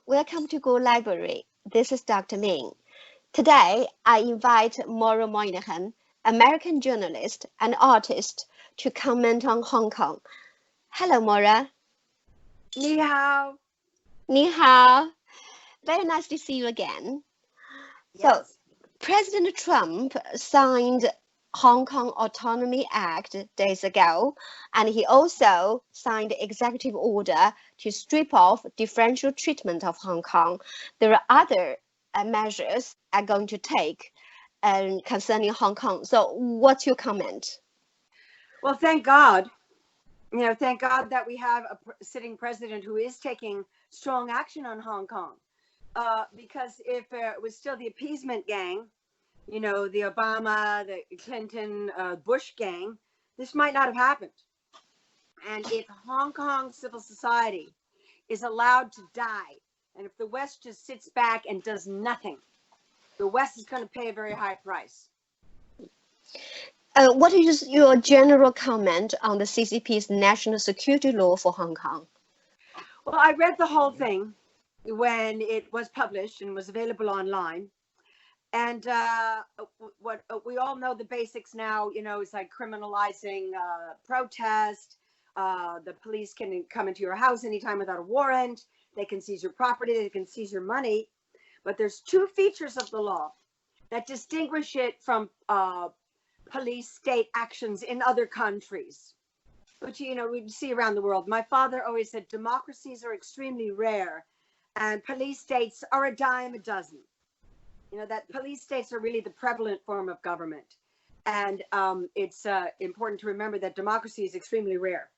Welcome to Go Library. This is Dr. Ling. Today, I invite Maura Moynihan, American journalist and artist, to comment on Hong Kong. Hello, Maura. Ni hao. Ni hao. Very nice to see you again. Yes. So, President Trump signed Hong Kong Autonomy Act days ago, and he also signed the executive order to strip off differential treatment of Hong Kong. There are other measures are going to take concerning Hong Kong. So what's your comment? Well, thank God. Thank God that we have a sitting president who is taking strong action on Hong Kong. Because if it was still the appeasement gang, the Obama, the Clinton, Bush gang, this might not have happened. And if Hong Kong civil society is allowed to die, and if the West just sits back and does nothing, the West is going to pay a very high price. What is your general comment on the CCP's national security law for Hong Kong? Well, I read the whole thing when it was published and was available online. And what we all know the basics now, it's like criminalizing protest. The police can come into your house anytime without a warrant. They can seize your property. They can seize your money. But there's two features of the law that distinguish it from police state actions in other countries, which, we see around the world. My father always said democracies are extremely rare and police states are a dime a dozen. That police states are really the prevalent form of government. And it's important to remember that democracy is extremely rare.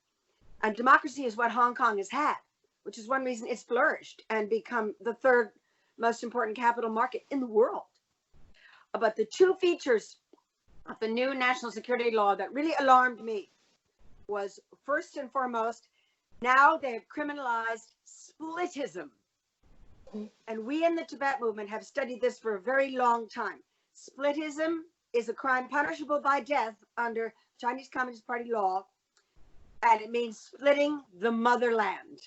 And democracy is what Hong Kong has had, which is one reason it's flourished and become the third most important capital market in the world. But the two features of the new national security law that really alarmed me was, first and foremost, now they have criminalized splitism. And we in the Tibet movement have studied this for a very long time. Splitism is a crime punishable by death under Chinese Communist Party law, and it means splitting the motherland.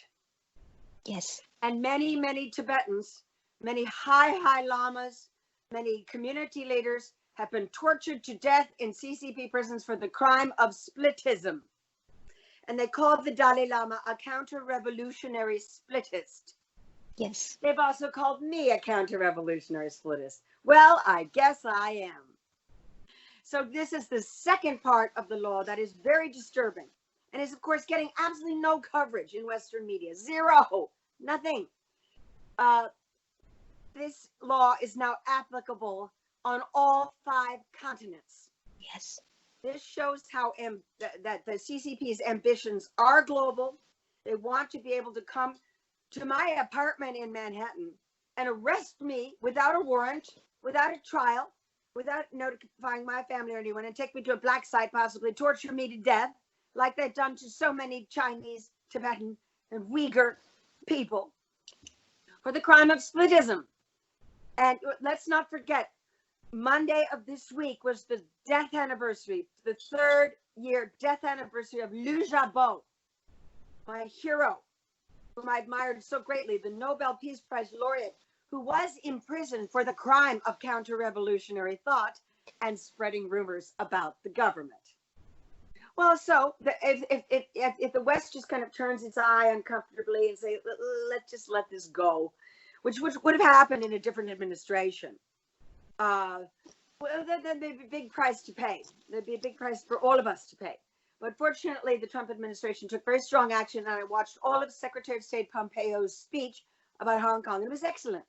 Yes. And many, many Tibetans, many high lamas, many community leaders have been tortured to death in CCP prisons for the crime of splitism. And they called the Dalai Lama a counter-revolutionary splitist. Yes. They've also called me a counter-revolutionary splitist. Well, I guess I am. So this is the second part of the law that is very disturbing and is, of course, getting absolutely no coverage in Western media. Zero. Nothing. This law is now applicable on all 5 continents. Yes. This shows how that the CCP's ambitions are global. They want to be able to come to my apartment in Manhattan and arrest me without a warrant, without a trial, without notifying my family or anyone, and take me to a black site, possibly torture me to death, like they've done to so many Chinese, Tibetan, and Uyghur people for the crime of splitism. And let's not forget, Monday of this week was the death anniversary, the 3rd year death anniversary of Liu Xiaobo, my hero, whom I admired so greatly, the Nobel Peace Prize laureate, who was imprisoned for the crime of counter-revolutionary thought and spreading rumors about the government. Well, so if the West just kind of turns its eye uncomfortably and say, let's just let this go, which would have happened in a different administration, well, then there'd be a big price to pay. There'd be a big price for all of us to pay. But fortunately, the Trump administration took very strong action, and I watched all of Secretary of State Pompeo's speech about Hong Kong. It was excellent.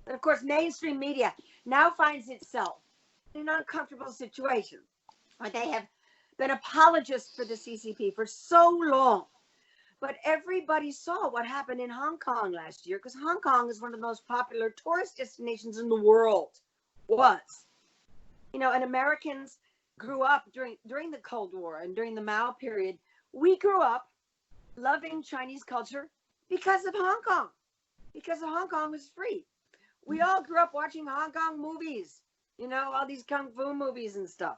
But of course, mainstream media now finds itself in an uncomfortable situation where they have been apologists for the CCP for so long. But everybody saw what happened in Hong Kong last year, because Hong Kong is one of the most popular tourist destinations in the world. And Americans grew up during the Cold War and during the Mao period. We grew up loving Chinese culture because of Hong Kong, because Hong Kong was free. We all grew up watching Hong Kong movies, all these kung fu movies and stuff.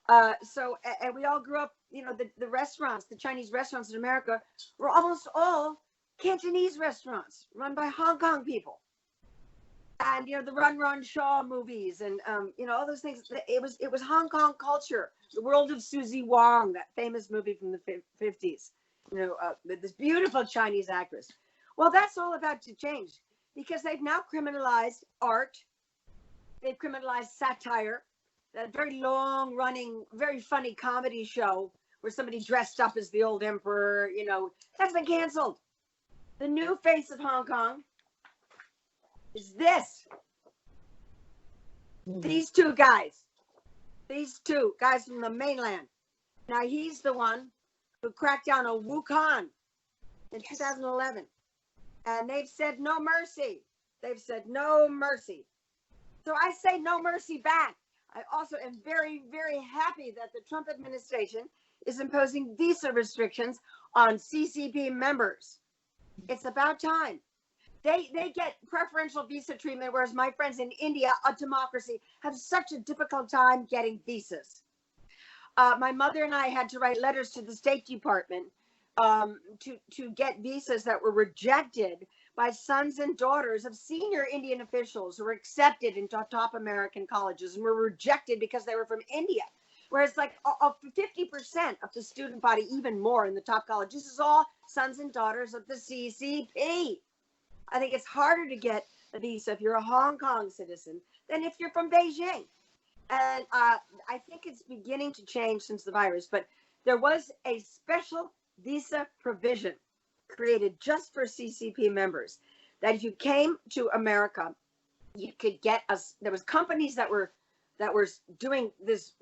And we all grew up, the restaurants, the Chinese restaurants in America were almost all Cantonese restaurants run by Hong Kong people. And the Run Run Shaw movies and all those things. It was Hong Kong culture. The World of Susie Wong, that famous movie from the 50s. This beautiful Chinese actress. Well, that's all about to change because they've now criminalized art. They've criminalized satire. That very long-running, very funny comedy show where somebody dressed up as the old emperor. That's been canceled. The new face of Hong Kong is this. These two guys from the mainland. Now, he's the one who cracked down on Wuhan in 2011. And they've said no mercy. They've said no mercy. So I say no mercy back. I also am very, very happy that the Trump administration is imposing visa restrictions on CCP members. It's about time. They get preferential visa treatment, whereas my friends in India, a democracy, have such a difficult time getting visas. My mother and I had to write letters to the State Department to get visas that were rejected by sons and daughters of senior Indian officials who were accepted into top American colleges and were rejected because they were from India. Whereas like 50% of the student body, even more in the top colleges, is all sons and daughters of the CCP. I think it's harder to get a visa if you're a Hong Kong citizen than if you're from Beijing. And I think it's beginning to change since the virus, but there was a special visa provision created just for CCP members that if you came to America, you could get us. There was companies that were doing this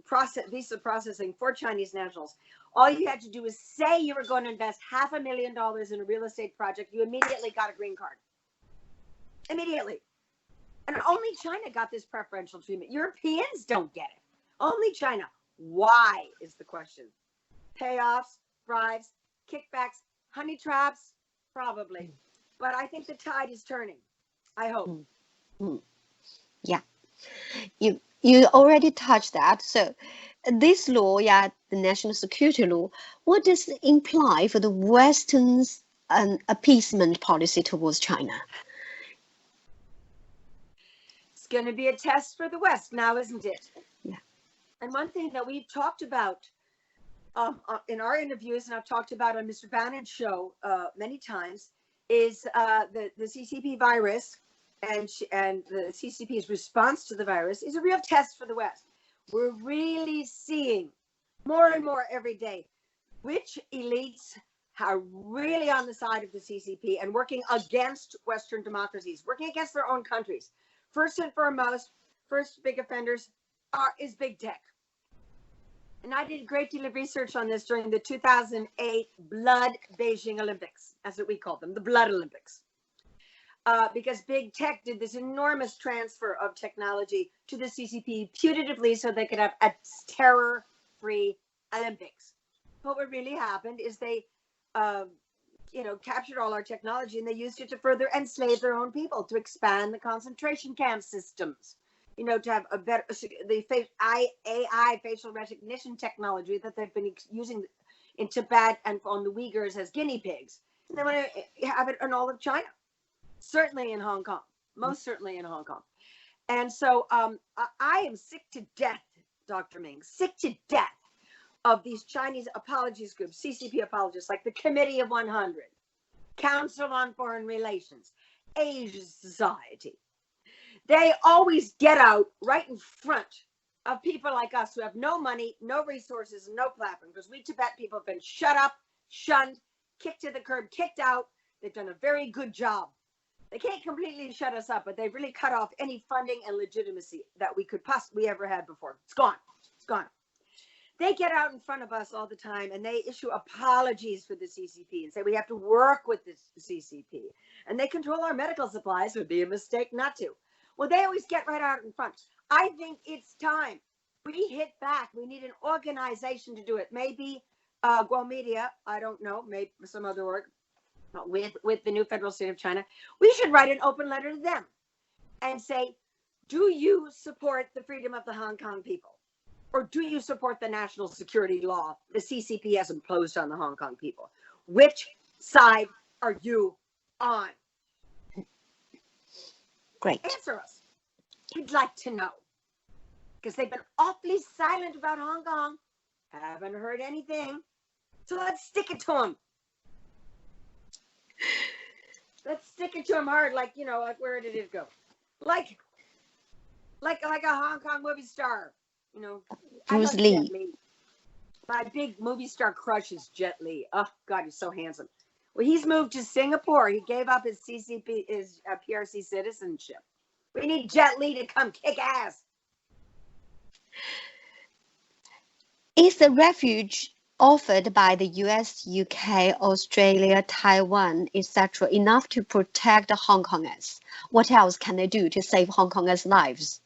visa processing for Chinese nationals. All you had to do was say you were going to invest $500,000 in a real estate project. You immediately got a green card. Immediately. And only China got this preferential treatment. Europeans don't get it. Only China. Why is the question? Payoffs, bribes, kickbacks, honey traps, probably. But I think the tide is turning. I hope. Yeah. You already touched that. So this law, the national security law, what does it imply for the Western's appeasement policy towards China? It's going to be a test for the West now, isn't it? Yeah. And one thing that we've talked about in our interviews, and I've talked about on Mr. Bannon's show many times, is the CCP virus and the CCP's response to the virus is a real test for the West. We're really seeing more and more every day which elites are really on the side of the CCP and working against Western democracies, working against their own countries. First and foremost, first big offenders is big tech. And I did a great deal of research on this during the 2008 Blood Beijing Olympics, as we called them, the Blood Olympics. Because big tech did this enormous transfer of technology to the CCP putatively so they could have a terror-free Olympics. But what really happened is they, captured all our technology and they used it to further enslave their own people, to expand the concentration camp systems, to have a better, the AI facial recognition technology that they've been using in Tibet and on the Uyghurs as guinea pigs. And they want to have it in all of China. Certainly in Hong Kong, most certainly in Hong Kong. And so I am sick to death, Dr. Ming, sick to death of these Chinese apologies groups, CCP apologists, like the Committee of 100, Council on Foreign Relations, Asia Society. They always get out right in front of people like us who have no money, no resources, and no platform, because we Tibet people have been shut up, shunned, kicked to the curb, kicked out. They've done a very good job. They can't completely shut us up, but they've really cut off any funding and legitimacy that we could possibly ever had before. It's gone. It's gone. They get out in front of us all the time and they issue apologies for the CCP and say we have to work with the CCP. And they control our medical supplies. It would be a mistake not to. Well, they always get right out in front. I think it's time. We hit back. We need an organization to do it. Maybe Guo Media, I don't know, maybe some other org. With the new federal state of China, we should write an open letter to them and say, do you support the freedom of the Hong Kong people? Or do you support the national security law the CCP has imposed on the Hong Kong people? Which side are you on? Great. Answer us. We'd like to know. Because they've been awfully silent about Hong Kong. Haven't heard anything. So let's stick it to them. Let's stick it to them hard, like, you know, like where did it go? Like a Hong Kong movie star, you know. Bruce I love Lee. Jet Li. My big movie star crush is Jet Li. Oh God, he's so handsome. Well, he's moved to Singapore. He gave up his CCP, his PRC citizenship. We need Jet Li to come kick ass. Is the refuge offered by the US, UK, Australia, Taiwan, etc. enough to protect the Hong Kongers? What else can they do to save Hong Kongers' lives?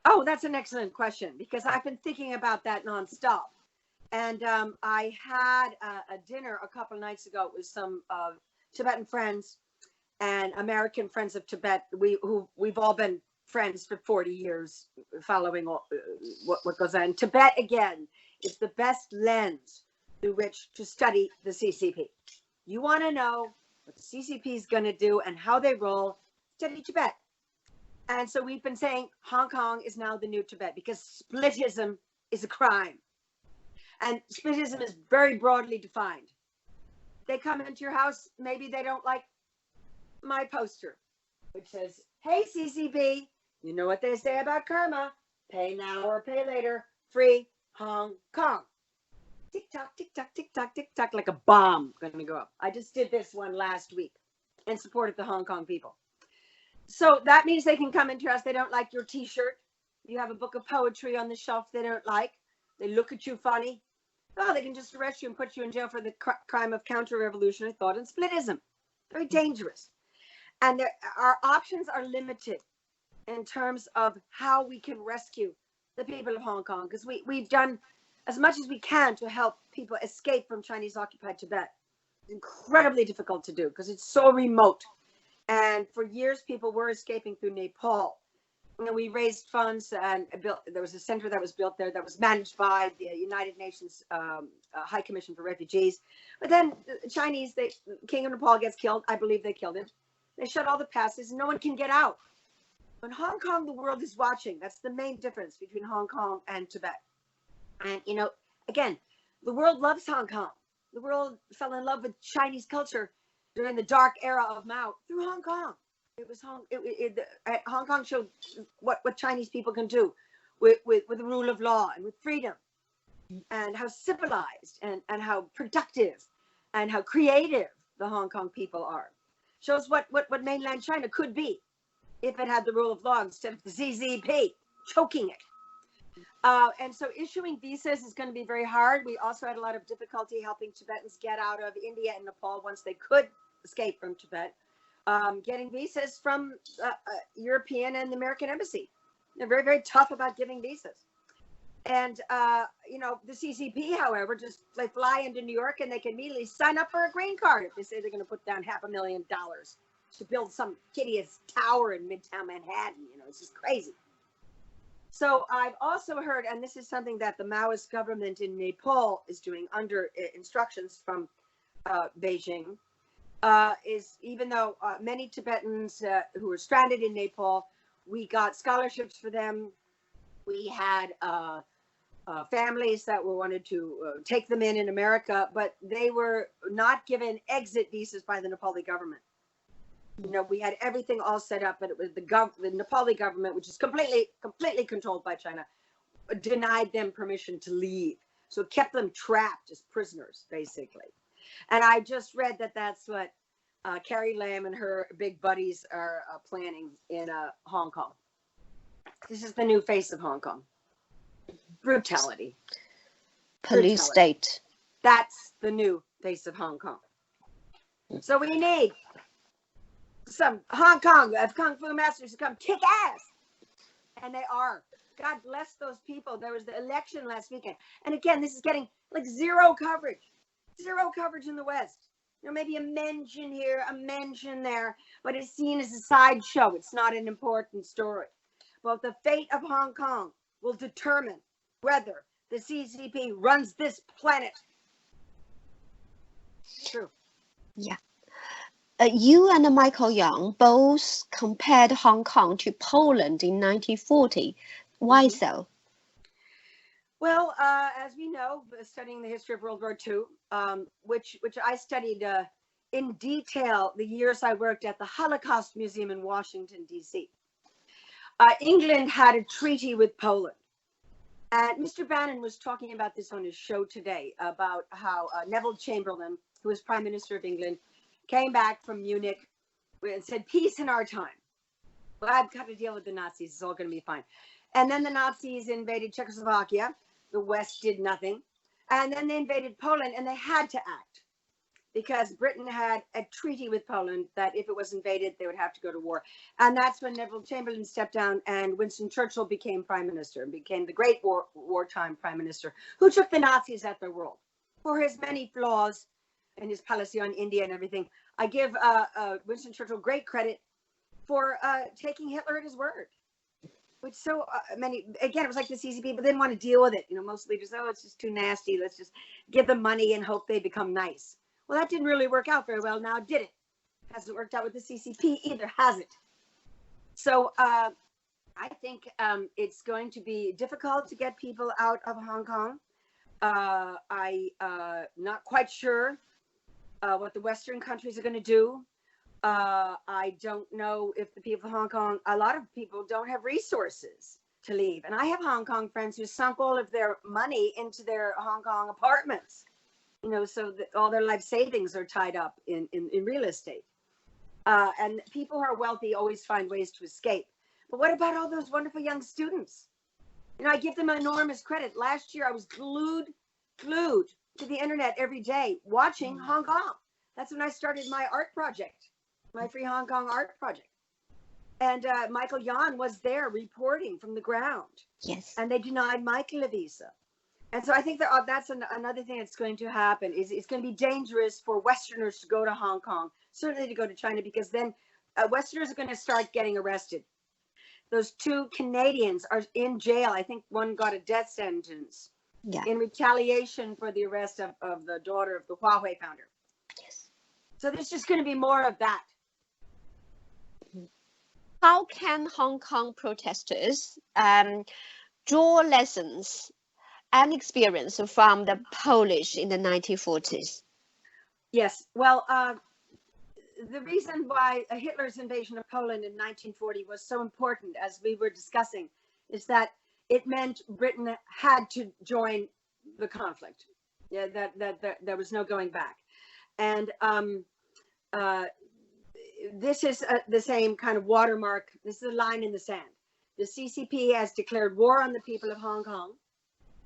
Oh, that's an excellent question, because I've been thinking about that nonstop. And I had a dinner a couple of nights ago with some Tibetan friends and American friends of Tibet. We've all been friends for 40 years, following what goes on. Tibet, again, is the best lens through which to study the CCP. You want to know what the CCP is going to do and how they roll, study Tibet. And so we've been saying Hong Kong is now the new Tibet, because splitism is a crime. And splitism is very broadly defined. They come into your house, maybe they don't like my poster, which says, hey, CCP, you know what they say about karma, pay now or pay later, free Hong Kong. Tick tock, tick tock, tick tock, tick tock, like a bomb going to go up. I just did this one last week in support of the Hong Kong people. So that means they can come into your house. They don't like your t-shirt. You have a book of poetry on the shelf they don't like. They look at you funny. Oh, they can just arrest you and put you in jail for the crime of counter-revolutionary thought and splitism. Very dangerous. And our options are limited in terms of how we can rescue the people of Hong Kong, because we've done as much as we can to help people escape from Chinese-occupied Tibet. It's incredibly difficult to do because it's so remote. And for years, people were escaping through Nepal. You know, we raised funds and there was a center that was built there that was managed by the United Nations High Commission for Refugees. But then the Chinese, King of Nepal gets killed. I believe they killed him. They shut all the passes and no one can get out. In Hong Kong, the world is watching. That's the main difference between Hong Kong and Tibet. And, you know, again, the world loves Hong Kong. The world fell in love with Chinese culture during the dark era of Mao through Hong Kong. It was Hong Kong showed what Chinese people can do with the rule of law and with freedom, and how civilized and how productive and how creative the Hong Kong people are. Shows what mainland China could be if it had the rule of law instead of the CCP choking it. And so issuing visas is going to be very hard. We also had a lot of difficulty helping Tibetans get out of India and Nepal once they could escape from Tibet. Getting visas from European and the American embassy. They're very, very tough about giving visas. And, you know, the CCP, however, just they fly into New York and they can immediately sign up for a green card if they say they're going to put down $500,000 to build some hideous tower in Midtown Manhattan. You know, it's just crazy. So I've also heard, and this is something that the Maoist government in Nepal is doing under instructions from Beijing, is even though many Tibetans who were stranded in Nepal, we got scholarships for them. We had families that were wanted to take them in America, but they were not given exit visas by the Nepali government. You know, we had everything all set up, but it was the Nepali government, which is completely controlled by China, denied them permission to leave. So it kept them trapped as prisoners, basically. And I just read that that's what Carrie Lam and her big buddies are planning in Hong Kong. This is the new face of Hong Kong. Brutality. Police state. That's the new face of Hong Kong. So we need some Hong Kong Kung Fu masters to come kick ass. And they are. God bless those people. There was the election last weekend. And again, this is getting like zero coverage. Zero coverage in the West. You know, maybe a mention here, a mention there, but it's seen as a sideshow. It's not an important story. But the fate of Hong Kong will determine whether the CCP runs this planet. True. Yeah. You and Michael Young both compared Hong Kong to Poland in 1940. Why Mhm. so? Well, as we know, studying the history of World War II, which I studied in detail the years I worked at the Holocaust Museum in Washington, D.C. England had a treaty with Poland. And Mr. Bannon was talking about this on his show today about how Neville Chamberlain, who was Prime Minister of England, came back from Munich and said, peace in our time. Well, I've got to deal with the Nazis. It's all going to be fine. And then the Nazis invaded Czechoslovakia. The West did nothing. And then they invaded Poland, and they had to act because Britain had a treaty with Poland that if it was invaded, they would have to go to war. And that's when Neville Chamberlain stepped down and Winston Churchill became prime minister and became the great wartime prime minister who took the Nazis at their world for his many flaws and his policy on India and everything. I give Winston Churchill great credit for taking Hitler at his word. Which so many, again, it was like the CCP, but they didn't want to deal with it. You know, most leaders, oh, it's just too nasty. Let's just give them money and hope they become nice. Well, that didn't really work out very well now, did it? Hasn't worked out with the CCP either, has it? So I think it's going to be difficult to get people out of Hong Kong. I'm not quite sure what the Western countries are going to do. I don't know if the people of Hong Kong, a lot of people don't have resources to leave. And I have Hong Kong friends who sunk all of their money into their Hong Kong apartments, you know, so that all their life savings are tied up in real estate. And people who are wealthy always find ways to escape. But what about all those wonderful young students? You know, I give them enormous credit. Last year, I was glued to the internet every day watching Hong Kong. That's when I started my art project, my Free Hong Kong art project. And Michael Yan was there reporting from the ground. Yes. And they denied Michael a visa. And so I think that's another thing that's going to happen is it's going to be dangerous for Westerners to go to Hong Kong, certainly to go to China, because then Westerners are going to start getting arrested. Those two Canadians are in jail. I think one got a death sentence in retaliation for the arrest of the daughter of the Huawei founder. Yes. So there's just going to be more of that. How can Hong Kong protesters draw lessons and experience from the Polish in the 1940s? Yes. Well, the reason why Hitler's invasion of Poland in 1940 was so important, as we were discussing, is that it meant Britain had to join the conflict. Yeah, that there was no going back. And this is the same kind of watermark. This is a line in the sand. The CCP has declared war on the people of Hong Kong.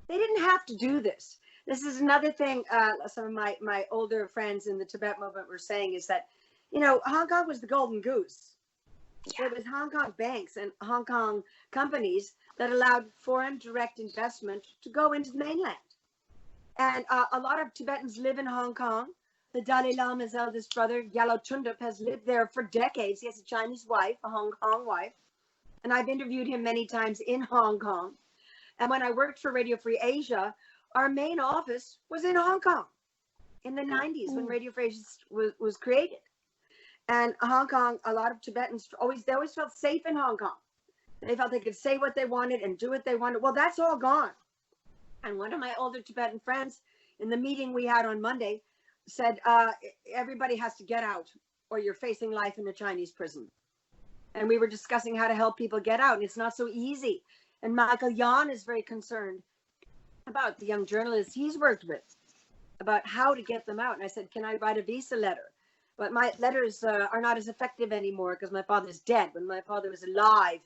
They didn't have to do this. This is another thing some of my older friends in the Tibet movement were saying is that, you know, Hong Kong was the golden goose. Yeah. It was Hong Kong banks and Hong Kong companies that allowed foreign direct investment to go into the mainland. And a lot of Tibetans live in Hong Kong. The Dalai Lama's eldest brother, Yalo Tundup, has lived there for decades. He has a Chinese wife, a Hong Kong wife. And I've interviewed him many times in Hong Kong. And when I worked for Radio Free Asia, our main office was in Hong Kong in the 90s when Radio Free Asia was created. And Hong Kong, a lot of Tibetans always felt safe in Hong Kong. They felt they could say what they wanted and do what they wanted. Well, that's all gone. And one of my older Tibetan friends in the meeting we had on Monday said, everybody has to get out or you're facing life in a Chinese prison. And we were discussing how to help people get out. And it's not so easy. And Michael Yan is very concerned about the young journalists he's worked with, about how to get them out. And I said, can I write a visa letter? But my letters are not as effective anymore because my father's dead. When my father was alive,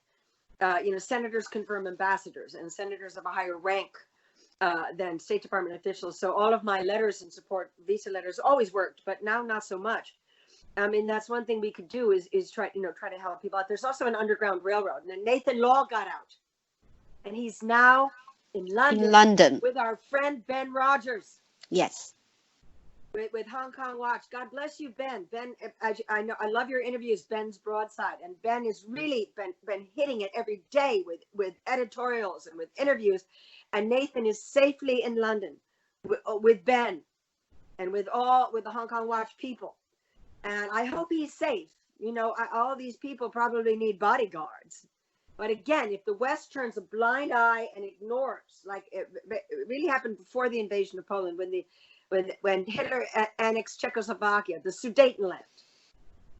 you know, senators confirm ambassadors, and senators have a higher rank than State Department officials. So all of my letters and support visa letters always worked, but now not so much. I mean, that's one thing we could do is try to help people out. There's also an underground railroad. And then Nathan Law got out, and he's now in London with our friend Ben Rogers. Yes. With Hong Kong Watch. God bless you, Ben. Ben, I know I love your interviews. Ben's broadside, and Ben is really been hitting it every day with editorials and with interviews. And Nathan is safely in London with Ben and with the Hong Kong Watch people. And I hope he's safe. You know, all these people probably need bodyguards. But again, if the West turns a blind eye and ignores, like it really happened before the invasion of Poland, when Hitler annexed Czechoslovakia, the Sudetenland,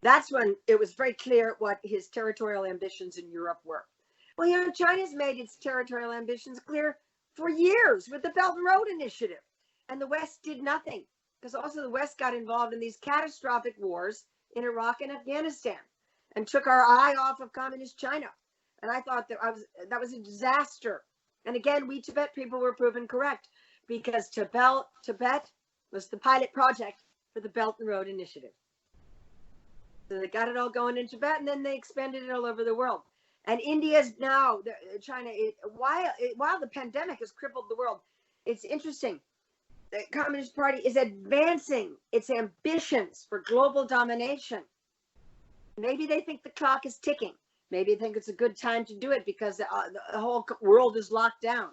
that's when it was very clear what his territorial ambitions in Europe were. Well, you know, China's made its territorial ambitions clear for years with the Belt and Road Initiative, and the West did nothing, because also the West got involved in these catastrophic wars in Iraq and Afghanistan and took our eye off of communist China. And I thought that was a disaster. And again, we Tibet people were proven correct, because Tibet was the pilot project for the Belt and Road Initiative. So they got it all going in Tibet, and then they expanded it all over the world. And India's now, China, while the pandemic has crippled the world, it's interesting. The Communist Party is advancing its ambitions for global domination. Maybe they think the clock is ticking. Maybe they think it's a good time to do it because the whole world is locked down.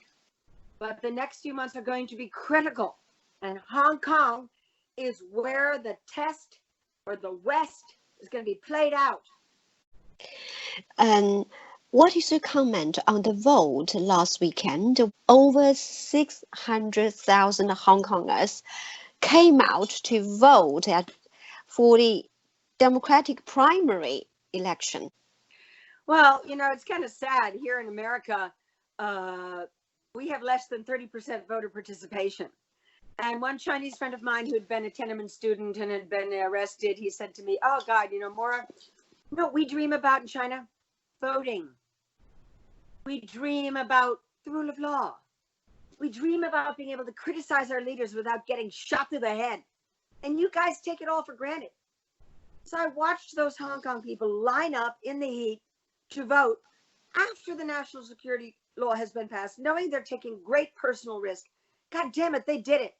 But the next few months are going to be critical. And Hong Kong is where the test for the West is going to be played out. What is your comment on the vote last weekend? Over 600,000 Hong Kongers came out to vote for the Democratic primary election. Well, you know, it's kind of sad. Here in America, we have less than 30% voter participation. And one Chinese friend of mine who had been a Tiananmen student and had been arrested, he said to me, "Oh God, you know, Maura, you know what we dream about in China? Voting. We dream about the rule of law. We dream about being able to criticize our leaders without getting shot through the head. And you guys take it all for granted." So I watched those Hong Kong people line up in the heat to vote after the national security law has been passed, knowing they're taking great personal risk. God damn it, they did it.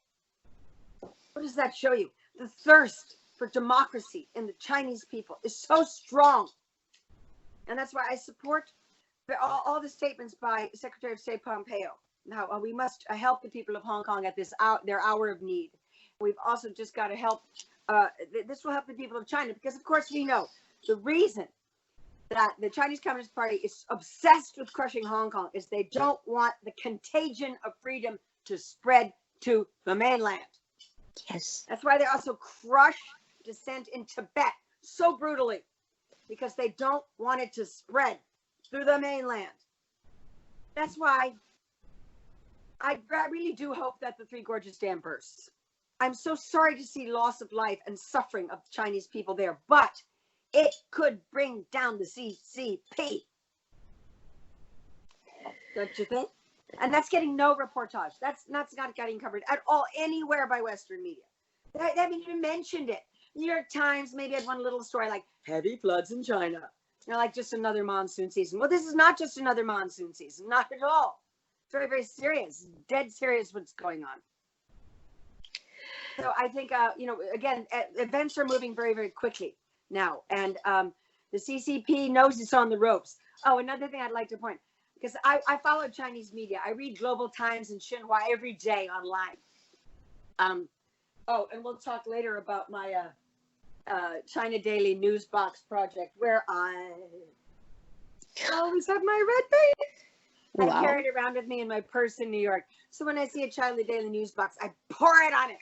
What does that show you? The thirst for democracy in the Chinese people is so strong. And that's why I support all the statements by Secretary of State Pompeo. Now, we must help the people of Hong Kong at their hour of need. We've also just got to help, this will help the people of China, because of course we know the reason that the Chinese Communist Party is obsessed with crushing Hong Kong is they don't want the contagion of freedom to spread to the mainland. Yes. That's why they also crush dissent in Tibet so brutally, because they don't want it to spread through the mainland. That's why I really do hope that the Three Gorges Dam bursts. I'm so sorry to see loss of life and suffering of Chinese people there, but it could bring down the CCP. Don't you think? And that's getting no reportage. That's not getting covered at all anywhere by Western media. They haven't even mentioned it. New York Times maybe had one little story like heavy floods in China. You know, like just another monsoon season. Well, this is not just another monsoon season. Not at all. It's very, very serious. Dead serious what's going on. So I think, you know, again, events are moving very, very quickly now. And the CCP knows it's on the ropes. Oh, another thing I'd like to point, because I follow Chinese media. I read Global Times and Xinhua every day online. Oh, and we'll talk later about my China Daily News Box project, where I always have my red paint. Wow. I carry it around with me in my purse in New York. So when I see a China Daily News Box, I pour it on it.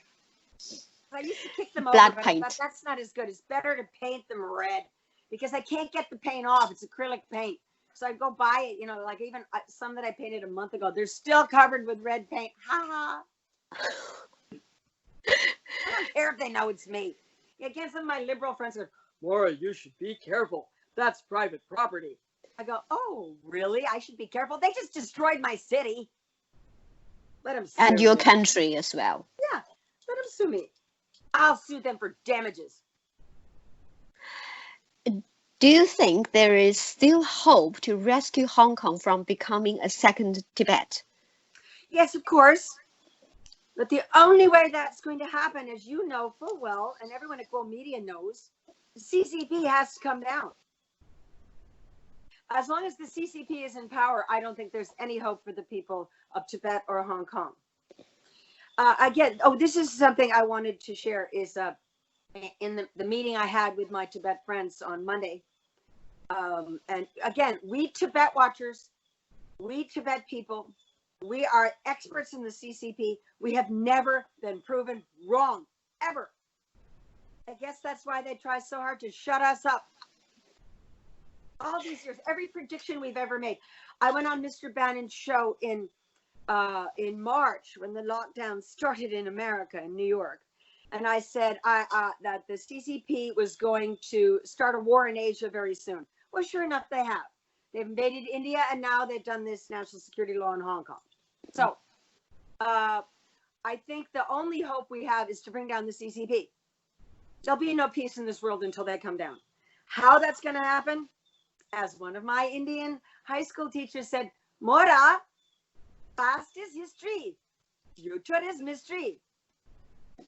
I used to kick them over, Black but paint. I thought that's not as good. It's better to paint them red, because I can't get the paint off. It's acrylic paint. So I go buy it, you know, like even some that I painted a month ago, they're still covered with red paint. Ha ha. I don't care if they know it's me. Again, some of my liberal friends go, "Maura, you should be careful. That's private property." I go, "Oh, really? I should be careful? They just destroyed my city. Let them sue And your me." country as well. Yeah, let them sue me. I'll sue them for damages. Do you think there is still hope to rescue Hong Kong from becoming a second Tibet? Yes, of course. But the only way that's going to happen, as you know full well, and everyone at Go Media knows, the CCP has to come down. As long as the CCP is in power, I don't think there's any hope for the people of Tibet or Hong Kong. Again, this is something I wanted to share is in the meeting I had with my Tibet friends on Monday. And again, we Tibet watchers, we Tibet people, we are experts in the CCP. We have never been proven wrong, ever. I guess that's why they try so hard to shut us up. All these years, every prediction we've ever made. I went on Mr. Bannon's show in March when the lockdown started in America, in New York. And I said that the CCP was going to start a war in Asia very soon. Well, sure enough, they have. They've invaded India, and now they've done this national security law in Hong Kong. So I think the only hope we have is to bring down the CCP. There'll be no peace in this world until they come down. How that's going to happen? As one of my Indian high school teachers said, Maura, past is history, future is mystery.